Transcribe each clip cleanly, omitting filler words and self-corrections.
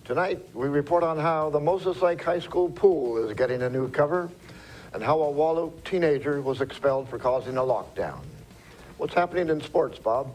Tonight, we report on how the Moses Lake High School pool is getting a new cover and how a Wallop teenager was expelled for causing a lockdown. What's happening in sports, Bob?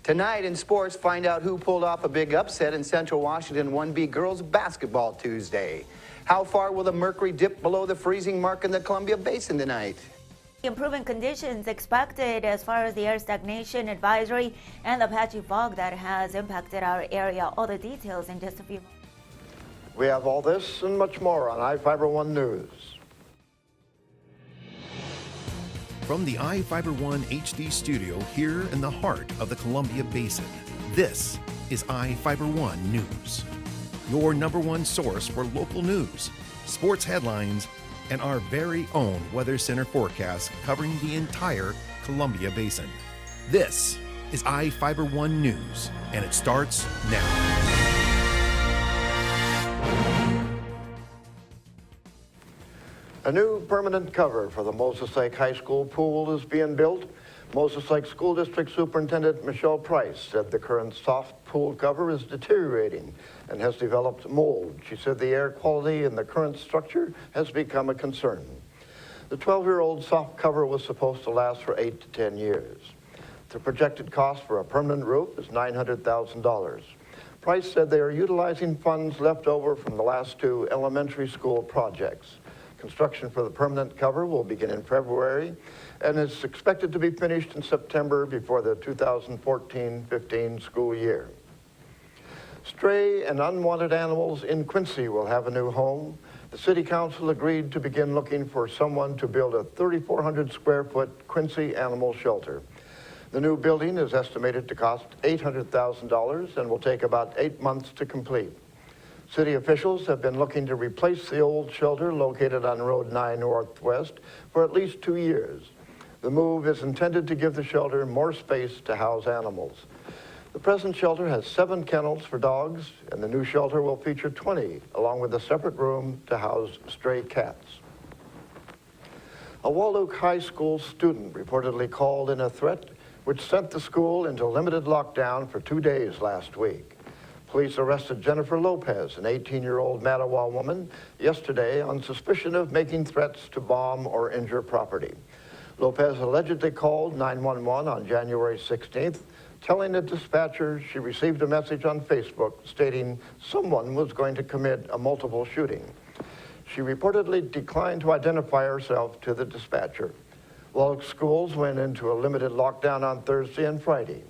Tonight in sports, find out who pulled off a big upset in Central Washington 1B girls basketball Tuesday. How far will the mercury dip below the freezing mark in the Columbia Basin tonight? Improving conditions expected as far as the air stagnation advisory and the patchy fog that has impacted our area. All the details in just a few moments. We have all this and much more on iFIBER 1 News. From the iFIBER 1 HD studio here in the heart of the Columbia Basin, this is iFIBER 1 News. Your #1 source for local news, sports headlines, and our very own Weather Center forecast covering the entire Columbia Basin. This is iFIBER 1 News, and it starts now. A new permanent cover for the Moses Lake High School pool is being built. Moses Lake School District Superintendent Michelle Price said the current soft pool cover is deteriorating and has developed mold. She said the air quality in the current structure has become a concern. The 12-year-old soft cover was supposed to last for 8 to 10 years. The projected cost for a permanent roof is $900,000. Price said they are utilizing funds left over from the last 2 elementary school projects. Construction for the permanent cover will begin in February and is expected to be finished in September before the 2014-15 school year. Stray and unwanted animals in Quincy will have a new home. The City Council agreed to begin looking for someone to build a 3,400 square foot Quincy animal shelter. The new building is estimated to cost $800,000 and will take about 8 months to complete. City officials have been looking to replace the old shelter located on Road 9 Northwest for at least 2 years. The move is intended to give the shelter more space to house animals. The present shelter has 7 kennels for dogs, and the new shelter will feature 20, along with a separate room to house stray cats. A Wallop High School student reportedly called in a threat which sent the school into limited lockdown for 2 days last week. Police arrested Jennifer Lopez, an 18-year-old Mattawa woman, yesterday on suspicion of making threats to bomb or injure property. Lopez allegedly called 911 on January 16th, telling the dispatcher she received a message on Facebook stating someone was going to commit a multiple shooting. She reportedly declined to identify herself to the dispatcher. Wallop schools went into a limited lockdown on Thursday and Friday.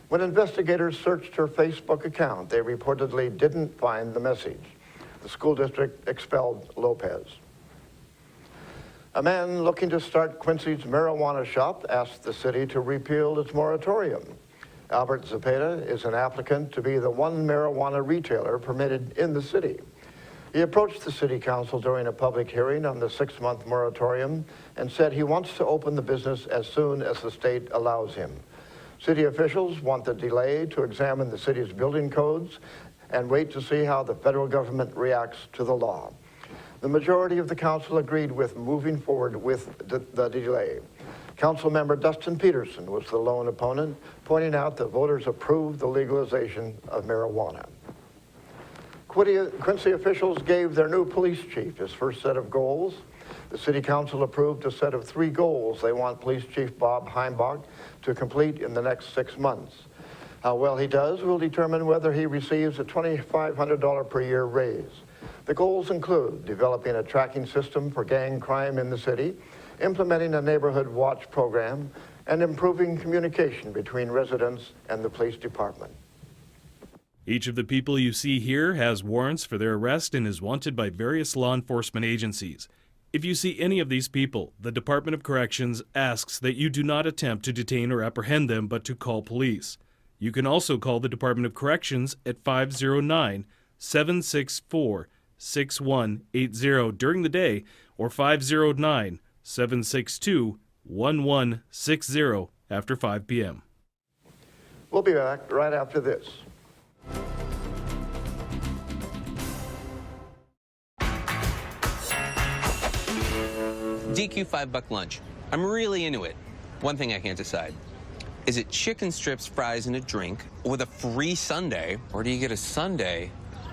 When investigators searched her Facebook account, they reportedly didn't find the message. The school district expelled Lopez. A man looking to start Quincy's marijuana shop asked the city to repeal its moratorium. Albert Zepeda is an applicant to be the one marijuana retailer permitted in the city. He approached the city council during a public hearing on the 6-month moratorium and said he wants to open the business as soon as the state allows him. City officials want the delay to examine the city's building codes and wait to see how the federal government reacts to the law. The majority of the council agreed with moving forward with the delay. Council member Dustin Peterson was the lone opponent, pointing out that voters approved the legalization of marijuana. Quincy officials gave their new police chief his first set of goals. The City Council approved a set of 3 goals they want Police Chief Bob Heimbach to complete in the next 6 months. How well he does will determine whether he receives a $2,500 per year raise. The goals include developing a tracking system for gang crime in the city, implementing a neighborhood watch program, and improving communication between residents and the police department. Each of the people you see here has warrants for their arrest and is wanted by various law enforcement agencies. If you see any of these people, the Department of Corrections asks that you do not attempt to detain or apprehend them, but to call police. You can also call the Department of Corrections at 509-764-6180 during the day or 509-762-1160 after 5 p.m. We'll be back right after this. DQ $5 lunch. I'm really into it. One thing I can't decide. Is it chicken strips, fries, and a drink with a free sundae, or do you get a sundae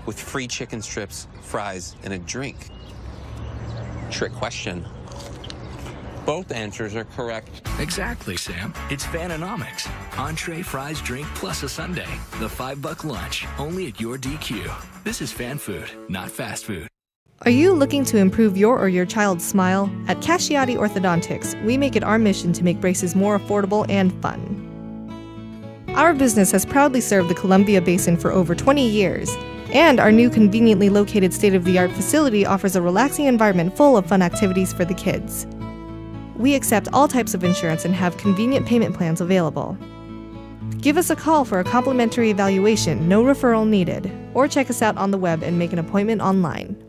with free chicken strips, fries, and a drink. Trick question. Both answers are correct. Exactly, Sam. It's Fananomics. Entree, fries, drink, plus a sundae. The $5 lunch, only at your DQ. This is fan food, not fast food. Are you looking to improve your or your child's smile? At Iotti Orthodontics, we make it our mission to make braces more affordable and fun. Our business has proudly served the Columbia Basin for over 20 years, and our new conveniently located state-of-the-art facility offers a relaxing environment full of fun activities for the kids. We accept all types of insurance and have convenient payment plans available. Give us a call for a complimentary evaluation, no referral needed, or check us out on the web and make an appointment online.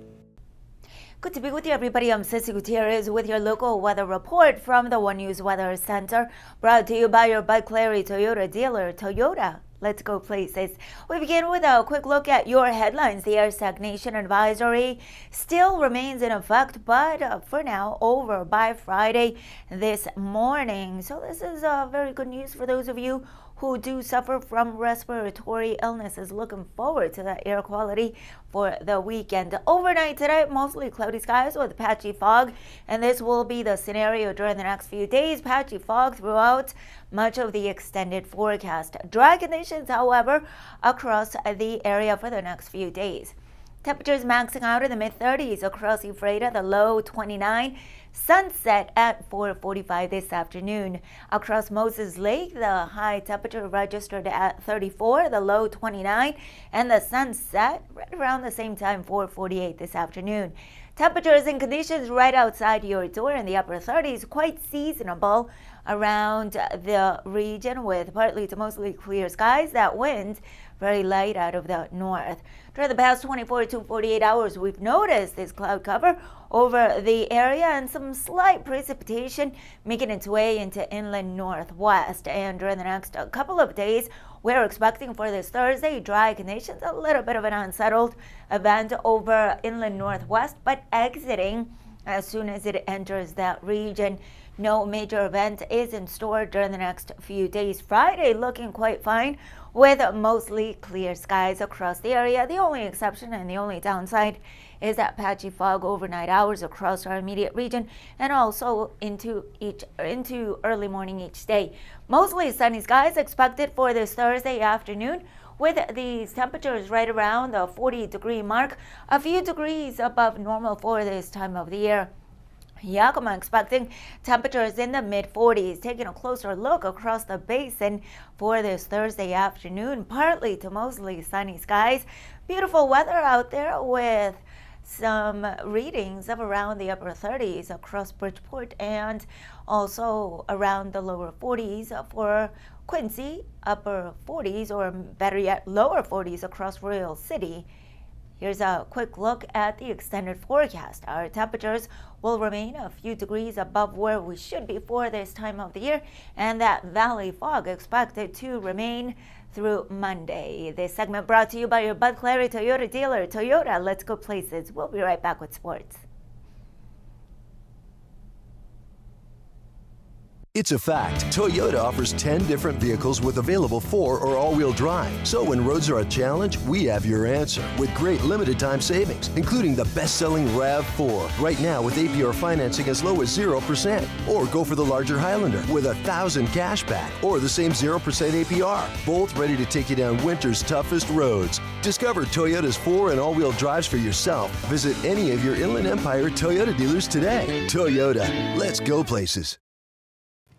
Good to be with you, everybody. I'm Ceci Gutierrez with your local weather report from the One News Weather Center, brought to you by your Bud Clary Toyota dealer, Toyota. Let's go places. We begin with a quick look at your headlines. The air stagnation advisory still remains in effect, but for now over by Friday this morning. So this is very good news for those of you who do suffer from respiratory illnesses. Looking forward to that air quality for the weekend. Overnight tonight, mostly cloudy skies with patchy fog, and this will be the scenario during the next few days. Patchy fog throughout much of the extended forecast. Dry conditions, however, across the area for the next few days. Temperatures maxing out in the mid-30s across Ephrata, the low 29. Sunset at 4:45 this afternoon. Across Moses Lake, the high temperature registered at 34, the low 29, and the sunset right around the same time, 4:48 this afternoon. Temperatures and conditions right outside your door in the upper 30s, quite seasonable around the region with partly to mostly clear skies. That wind very light out of the north. During the past 24 to 48 hours, we've noticed this cloud cover over the area and some slight precipitation making its way into inland northwest. And during the next couple of days, we're expecting for this Thursday dry conditions, a little bit of an unsettled event over inland northwest, but exiting as soon as it enters that region. No major event is in store during the next few days. Friday looking quite fine with mostly clear skies across the area. The only exception and the only downside is that patchy fog overnight hours across our immediate region and also into early morning each day. Mostly sunny skies expected for this Thursday afternoon, with these temperatures right around the 40-degree mark, a few degrees above normal for this time of the year. Yakima expecting temperatures in the mid-40s. Taking a closer look across the basin for this Thursday afternoon, partly to mostly sunny skies. Beautiful weather out there with some readings of around the upper 30s across Bridgeport and also around the lower 40s for Quincy, upper 40s or better yet lower 40s across Royal City. Here's a quick look at the extended forecast. Our temperatures will remain a few degrees above where we should be for this time of the year, and that valley fog expected to remain through Monday. This segment brought to you by your Bud Clary Toyota dealer, Toyota. Let's go places. We'll be right back with sports. It's a fact. Toyota offers 10 different vehicles with available 4- or all-wheel drive. So when roads are a challenge, we have your answer with great limited time savings, including the best-selling RAV4 right now with APR financing as low as 0%. Or go for the larger Highlander with $1,000 cash back or the same 0% APR. Both ready to take you down winter's toughest roads. Discover Toyota's 4- and all-wheel drives for yourself. Visit any of your Inland Empire Toyota dealers today. Toyota, let's go places.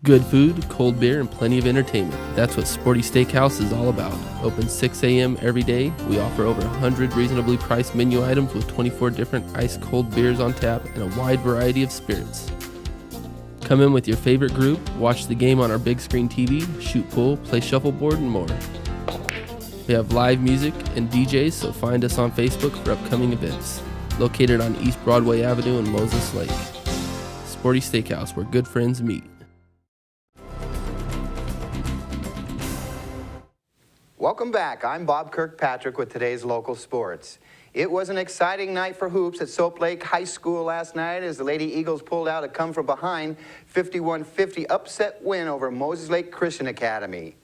Good food, cold beer, and plenty of entertainment. That's what Sporty Steakhouse is all about. Open 6 a.m. every day. We offer over 100 reasonably priced menu items with 24 different ice-cold beers on tap and a wide variety of spirits. Come in with your favorite group, watch the game on our big screen TV, shoot pool, play shuffleboard, and more. We have live music and DJs, so find us on Facebook for upcoming events. Located on East Broadway Avenue in Moses Lake. Sporty Steakhouse, where good friends meet. Welcome back. I'm Bob Kirkpatrick with today's local sports. It was an exciting night for hoops at Soap Lake High School last night as the Lady Eagles pulled out a come-from-behind 51-50 upset win over Moses Lake Christian Academy.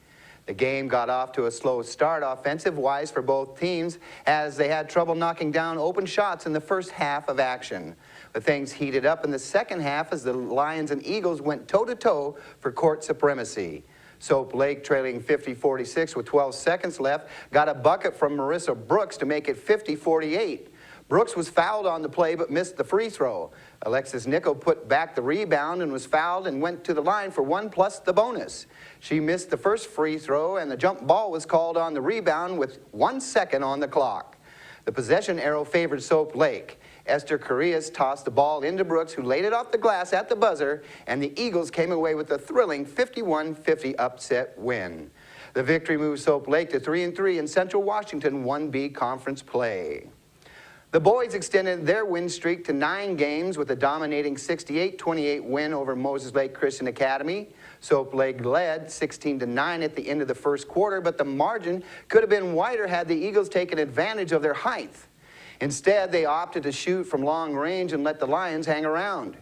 The game got off to a slow start offensive-wise for both teams as they had trouble knocking down open shots in the first half of action. But things heated up in the second half as the Lions and Eagles went toe-to-toe for court supremacy. Soap Lake, trailing 50-46 with 12 seconds left, got a bucket from Marissa Brooks to make it 50-48. Brooks was fouled on the play but missed the free throw. Alexis Nico put back the rebound and was fouled and went to the line for 1 plus the bonus. She missed the first free throw and the jump ball was called on the rebound with 1 second on the clock. The possession arrow favored Soap Lake. Esther Correas tossed the ball into Brooks, who laid it off the glass at the buzzer, and the Eagles came away with a thrilling 51-50 upset win. The victory moved Soap Lake to 3-3 in Central Washington 1B conference play. The boys extended their win streak to 9 games with a dominating 68-28 win over Moses Lake Christian Academy. Soap Lake led 16-9 at the end of the first quarter, but the margin could have been wider had the Eagles taken advantage of their height. Instead, they opted to shoot from long range and let the Lions hang around.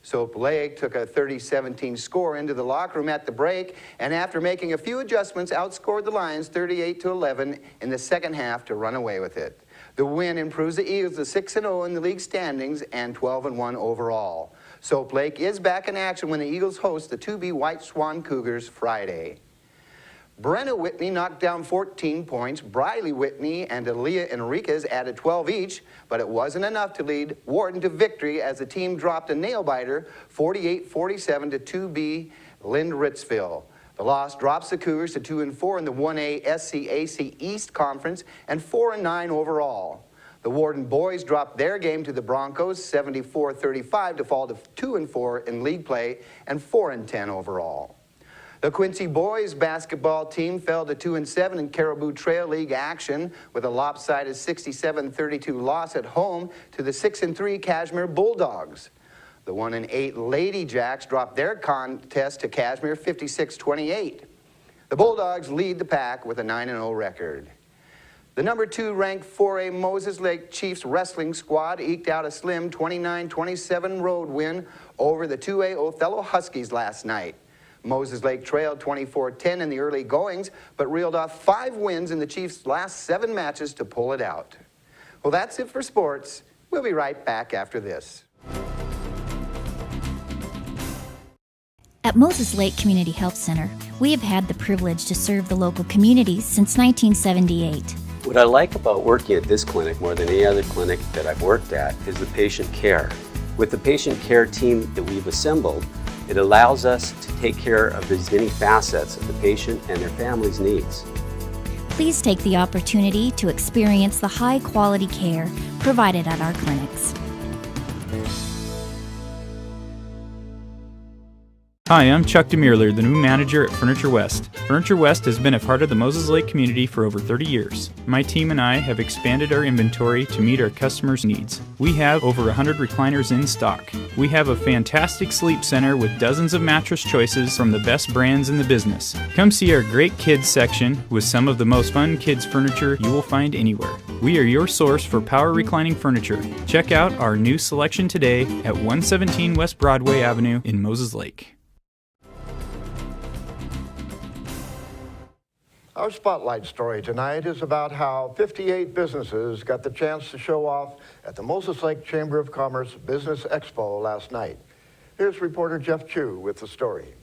Soap Lake took a 30-17 score into the locker room at the break, and after making a few adjustments, outscored the Lions 38-11 in the second half to run away with it. The win improves the Eagles to 6-0 in the league standings and 12-1 overall. Soap Lake is back in action when the Eagles host the 2B White Swan Cougars Friday. Brenna Whitney knocked down 14 points. Briley Whitney and Aaliyah Enriquez added 12 each, but it wasn't enough to lead Wharton to victory as the team dropped a nail-biter 48-47 to 2B Lind Ritzville. The loss drops the Cougars to 2-4 in the 1A SCAC East Conference and 4-9 overall. The Wharton boys dropped their game to the Broncos 74-35 to fall to 2-4 in league play and 4-10 overall. The Quincy boys basketball team fell to 2-7 in Caribou Trail League action with a lopsided 67-32 loss at home to the 6-3 Cashmere Bulldogs. The 1-8 Lady Jacks dropped their contest to Cashmere 56-28. The Bulldogs lead the pack with a 9-0 record. The number 2 ranked 4A Moses Lake Chiefs wrestling squad eked out a slim 29-27 road win over the 2A Othello Huskies last night. Moses Lake trailed 24-10 in the early goings, but reeled off 5 wins in the Chiefs' last 7 matches to pull it out. Well, that's it for sports. We'll be right back after this. At Moses Lake Community Health Center, we have had the privilege to serve the local community since 1978. What I like about working at this clinic more than any other clinic that I've worked at is the patient care. With the patient care team that we've assembled, it allows us to take care of as many facets of the patient and their family's needs. Please take the opportunity to experience the high-quality care provided at our clinics. Hi, I'm Chuck DeMuerler, the new manager at Furniture West. Furniture West has been a part of the Moses Lake community for over 30 years. My team and I have expanded our inventory to meet our customers' needs. We have over 100 recliners in stock. We have a fantastic sleep center with dozens of mattress choices from the best brands in the business. Come see our great kids section with some of the most fun kids furniture you will find anywhere. We are your source for power reclining furniture. Check out our new selection today at 117 West Broadway Avenue in Moses Lake. Our spotlight story tonight is about how 58 businesses got the chance to show off at the Moses Lake Chamber of Commerce Business Expo last night. Here's reporter Jeff Chu with the story.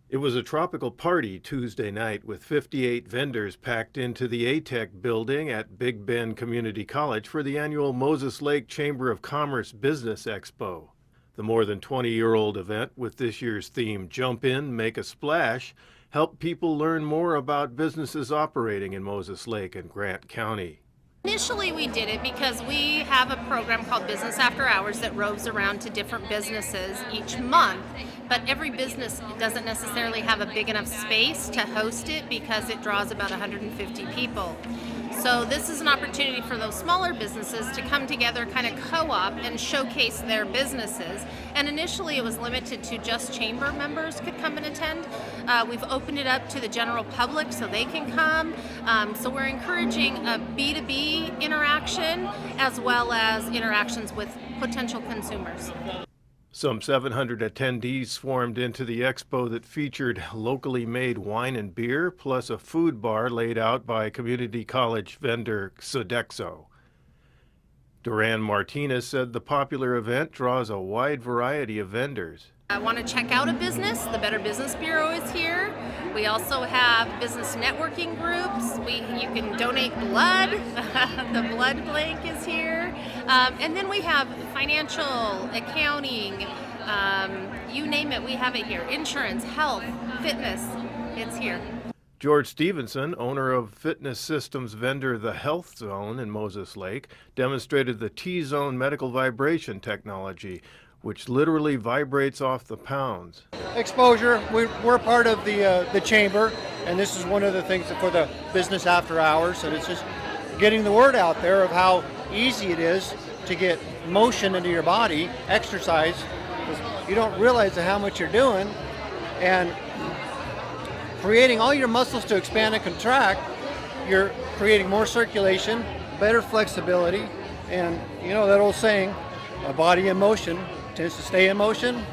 It was a tropical party Tuesday night with 58 vendors packed into the ATEC building at Big Bend Community College for the annual Moses Lake Chamber of Commerce Business Expo. The more than 20-year-old event with this year's theme, Jump In, Make a Splash, help people learn more about businesses operating in Moses Lake and Grant County. Initially we did it because we have a program called Business After Hours that roves around to different businesses each month, but every business doesn't necessarily have a big enough space to host it because it draws about 150 people. So this is an opportunity for those smaller businesses to come together, kind of co-op and showcase their businesses. And initially it was limited to just chamber members could come and attend. We've opened it up to the general public so they can come. So we're encouraging a B2B interaction as well as interactions with potential consumers. Some 700 attendees swarmed into the expo that featured locally made wine and beer, plus a food bar laid out by community college vendor Sodexo. Duran Martinez said the popular event draws a wide variety of vendors. I want to check out a business. The Better Business Bureau is here. We also have business networking groups. You can donate blood. The blood bank is here. And then we have financial, accounting, you name it, we have it here. Insurance, health, fitness, it's here. George Stevenson, owner of fitness systems vendor The Health Zone in Moses Lake, demonstrated the T-Zone medical vibration technology, which literally vibrates off the pounds. Exposure, we're part of the chamber, and this is one of the things for the business after hours, and it's just getting the word out there of how easy it is to get motion into your body, exercise, because you don't realize how much you're doing, and creating all your muscles to expand and contract, you're creating more circulation, better flexibility, and you know that old saying, a body in motion tends to stay in motion.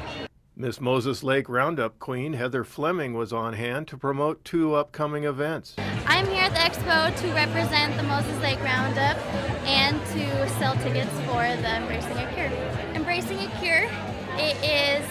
Miss Moses Lake Roundup Queen Heather Fleming was on hand to promote 2 upcoming events. I'm here at the expo to represent the Moses Lake Roundup and to sell tickets for the Embracing a Cure. Embracing a Cure, it is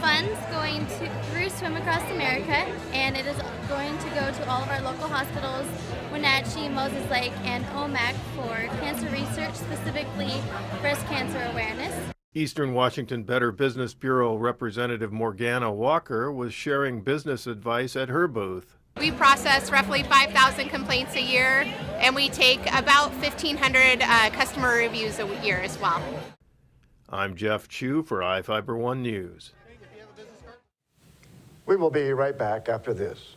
funds going through Swim Across America, and it is going to go to all of our local hospitals, Wenatchee, Moses Lake, and OMAC for cancer research, specifically breast cancer awareness. Eastern Washington Better Business Bureau Representative Morgana Walker was sharing business advice at her booth. We process roughly 5,000 complaints a year, and we take about 1,500 customer reviews a year as well. I'm Jeff Chu for iFIBER 1 News. We will be right back after this.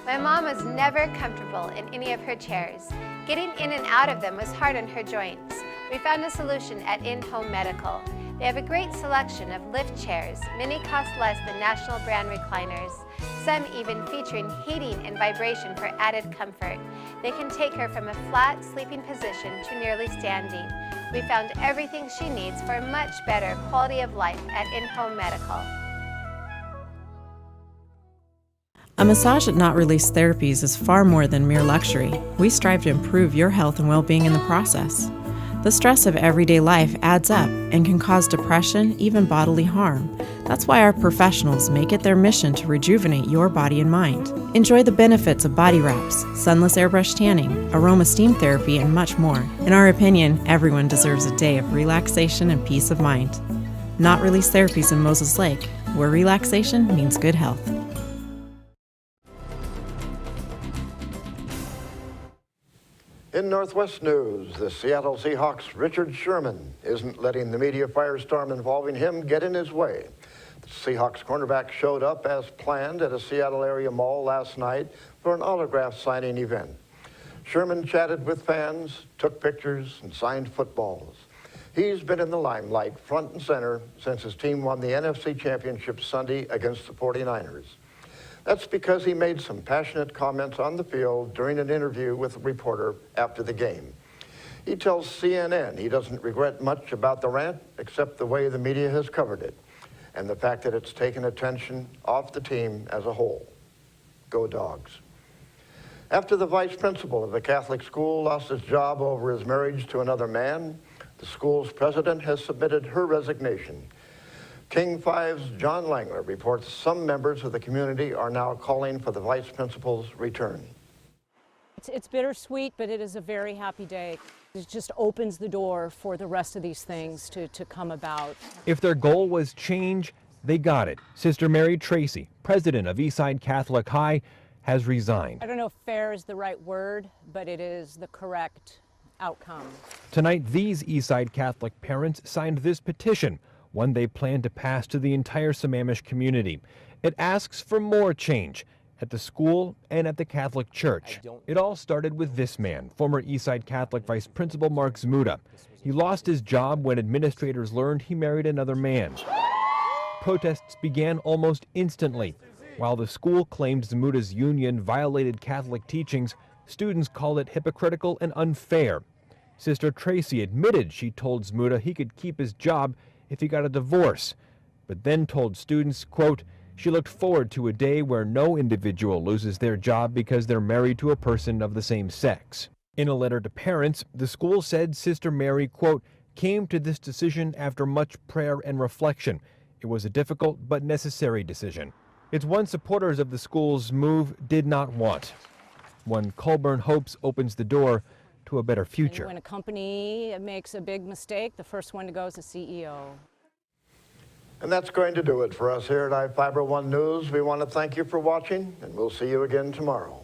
My mom was never comfortable in any of her chairs. Getting in and out of them was hard on her joints. We found a solution at InHome Medical. They have a great selection of lift chairs. Many cost less than national brand recliners. Some even featuring heating and vibration for added comfort. They can take her from a flat sleeping position to nearly standing. We found everything she needs for a much better quality of life at InHome Medical. A massage at Not Released Therapies is far more than mere luxury. We strive to improve your health and well-being in the process. The stress of everyday life adds up and can cause depression, even bodily harm. That's why our professionals make it their mission to rejuvenate your body and mind. Enjoy the benefits of body wraps, sunless airbrush tanning, aroma steam therapy, and much more. In our opinion, everyone deserves a day of relaxation and peace of mind. Not Released Therapies in Moses Lake, where relaxation means good health. In Northwest news, the Seattle Seahawks' Richard Sherman isn't letting the media firestorm involving him get in his way. The Seahawks cornerback showed up as planned at a Seattle area mall last night for an autograph signing event. Sherman chatted with fans, took pictures, and signed footballs. He's been in the limelight front and center since his team won the NFC Championship Sunday against the 49ers. That's because he made some passionate comments on the field during an interview with a reporter after the game. He tells CNN he doesn't regret much about the rant except the way the media has covered it and the fact that it's taken attention off the team as a whole. Go Dogs. After the vice principal of the Catholic school lost his job over his marriage to another man, the school's president has submitted her resignation. King 5's John Langler reports some members of the community are now calling for the vice principal's return. It's bittersweet, but it is a very happy day. It just opens the door for the rest of these things to come about. If their goal was change, they got it. Sister Mary Tracy, president of Eastside Catholic High, has resigned. I don't know if fair is the right word, but it is the correct outcome. Tonight, these Eastside Catholic parents signed this petition, one they plan to pass to the entire Sammamish community. It asks for more change at the school and at the Catholic Church. It all started with this man, former Eastside Catholic Vice Principal Mark Zmuda. He lost his job when administrators learned he married another man. Protests began almost instantly. While the school claimed Zmuda's union violated Catholic teachings, students called it hypocritical and unfair. Sister Tracy admitted she told Zmuda he could keep his job if he got a divorce, but then told students, quote, she looked forward to a day where no individual loses their job because they're married to a person of the same sex. In a letter to parents, the school said Sister Mary, quote, came to this decision after much prayer and reflection. It was a difficult but necessary decision. It's one supporters of the school's move did not want. One Colburn hopes opens the door to a better future. When a company makes a big mistake, the first one to go is the CEO. And that's going to do it for us here at iFIBER 1 News. We want to thank you for watching, and we'll see you again tomorrow.